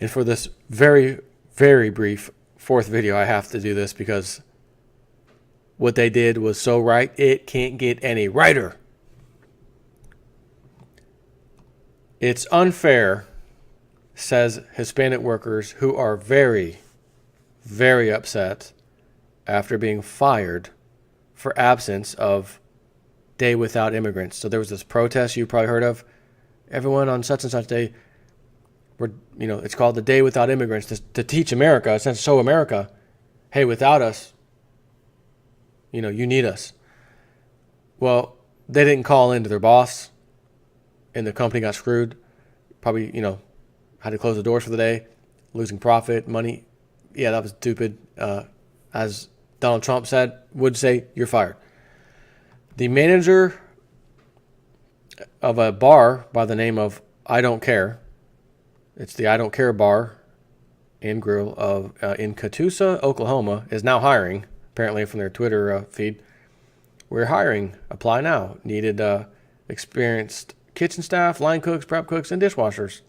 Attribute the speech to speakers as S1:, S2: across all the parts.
S1: And for this very, very brief fourth video, I have to do this because what they did was so right, it can't get any righter. It's unfair, says Hispanic workers who are very, very upset after being fired for absence of Day Without Immigrants. So there was this protest you probably heard of. Everyone on such and such day, it's called the Day Without Immigrants to teach America, essentially show America, hey, without us, you need us. Well, they didn't call in to their boss, and the company got screwed. Probably, had to close the doors for the day, losing profit, money. Yeah, that was stupid. As Donald Trump would say, you're fired. The manager of a bar by the name of I Don't Care, it's the I Don't Care bar and grill in Catoosa, Oklahoma, is now hiring, apparently from their Twitter feed. We're hiring. Apply now. Needed experienced kitchen staff, line cooks, prep cooks, and dishwashers.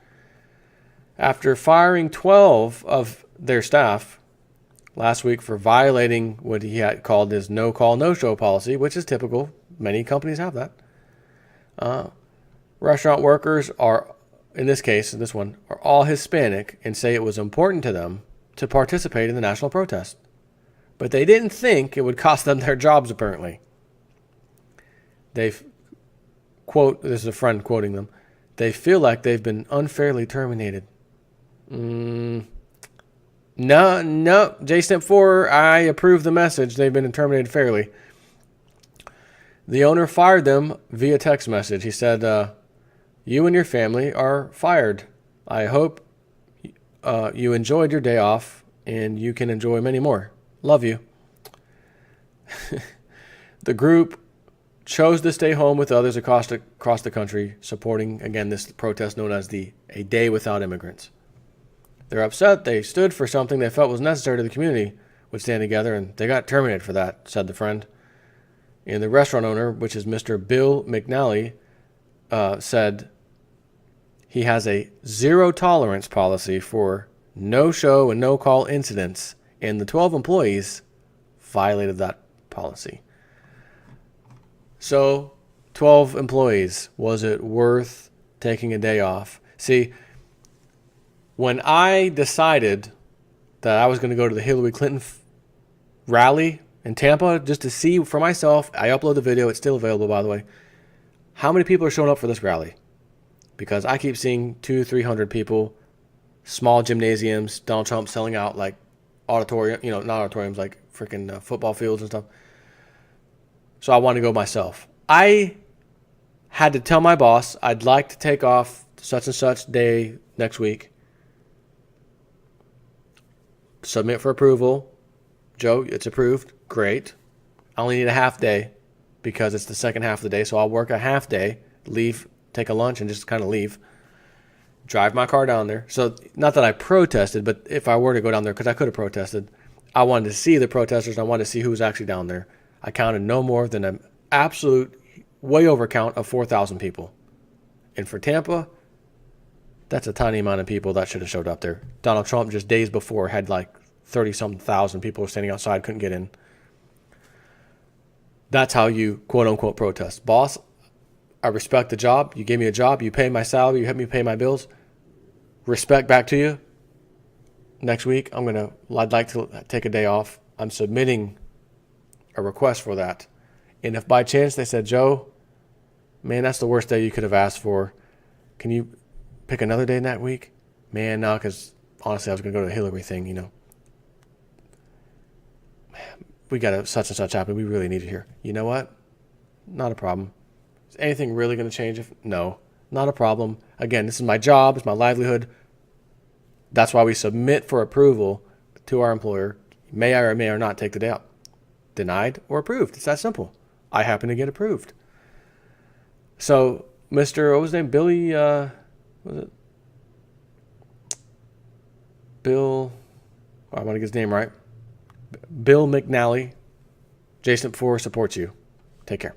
S1: After firing 12 of their staff last week for violating what he had called his no-call, no-show policy, which is typical. Many companies have that. Restaurant workers are, in this case, this one, are all Hispanic and say it was important to them to participate in the national protest. But they didn't think it would cost them their jobs, apparently. This is a friend quoting them, they feel like they've been unfairly terminated. No, JSTEP 4, I approve the message. They've been terminated fairly. The owner fired them via text message. He said, you and your family are fired. I hope you enjoyed your day off and you can enjoy many more. Love you. The group chose to stay home with others across the country, supporting, again, this protest known as A Day Without Immigrants. They're upset. They stood for something they felt was necessary to the community, would stand together, and they got terminated for that, said the friend. And the restaurant owner, which is Mr. Bill McNally, said he has a zero tolerance policy for no-show and no-call incidents, and the 12 employees violated that policy. So, 12 employees, was it worth taking a day off? See, when I decided that I was going to go to the Hillary Clinton rally in Tampa just to see for myself, I upload the video, it's still available, by the way, how many people are showing up for this rally? Because I keep seeing 200-300 people, small gymnasiums, Donald Trump selling out like auditorium, not auditoriums, like freaking football fields and stuff. So I wanted to go myself. I had to tell my boss I'd like to take off such and such day next week. Submit for approval. Joe, it's approved. Great. I only need a half day because it's the second half of the day. So I'll work a half day, leave, take a lunch, and just kind of leave. Drive my car down there. So not that I protested, but if I were to go down there, because I could have protested, I wanted to see the protesters. I wanted to see who was actually down there. I counted no more than an absolute way over count of 4,000 people. And for Tampa, that's a tiny amount of people that should have showed up there. Donald Trump just days before had like 30-something thousand people standing outside, couldn't get in. That's how you quote-unquote protest. Boss, I respect the job. You gave me a job. You pay my salary. You help me pay my bills. Respect back to you. Next week, I'd like to take a day off. I'm submitting a request for that. And if by chance they said, Joe, man, that's the worst day you could have asked for. Can you pick another day in that week? Man, no, because honestly, I was going to go to the Hillary thing, We got a such and such happen. We really need it here. You know what? Not a problem. Is anything really going to change? No, not a problem. Again, this is my job. It's my livelihood. That's why we submit for approval to our employer. May I or may I not take the day out? Denied or approved. It's that simple. I happen to get approved. So, what was his name? Billy, was it? Bill, I want to get his name right. Bill McNally, JSTEP 4 supports you. Take care.